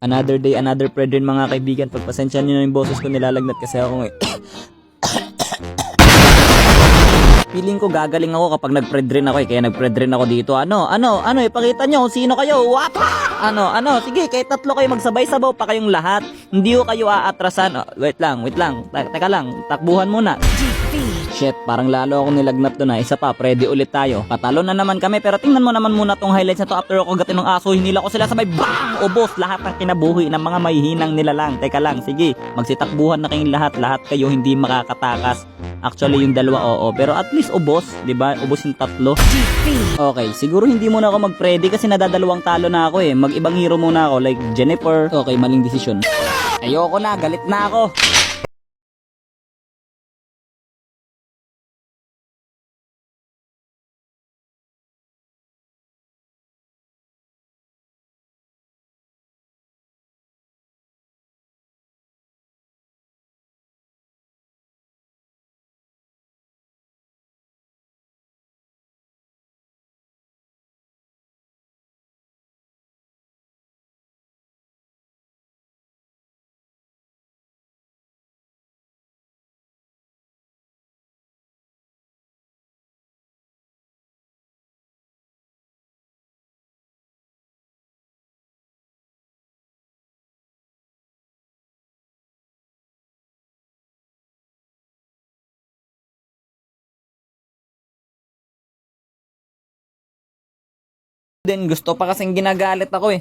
Another day, another pre rin mga kaibigan. Pagpasensya nyo na yung boses ko, nilalagnat kasi ako ngayon. Feeling ko gagaling ako kapag nag-pred rin ako kaya nag-pred rin ako dito. Ano, ipakita nyo kung sino kayo. Wapa! Sige, kahit tatlo kayo magsabay-sabaw pa kayong lahat. Hindi ko kayo aatrasan. Oh, wait lang. Teka lang, takbuhan muna. Shit, parang lalo ako nilagnat doon. Isa pa, ready ulit tayo. Patalo na naman kami, pero tingnan mo naman muna tong highlights na to. After ako gatin ng aso, hinila ko sila sabay BANG! Ubos lahat ng kinabuhi ng mga mahihinang nila lang. Teka lang, sige, magsitakbuhan na kayong lahat. Lahat kayo hindi makakatakas. Actually, yung dalawa oo, pero at least ubos, 'di ba? Ubos yung tatlo. Okay, siguro hindi muna ako mag-ready kasi nadadalawang talo na ako eh. Mag-ibang hero muna ako like Jennifer. Okay, maling desisyon. Ayoko na, galit na ako. Then gusto pa kasing ginagalit ako eh.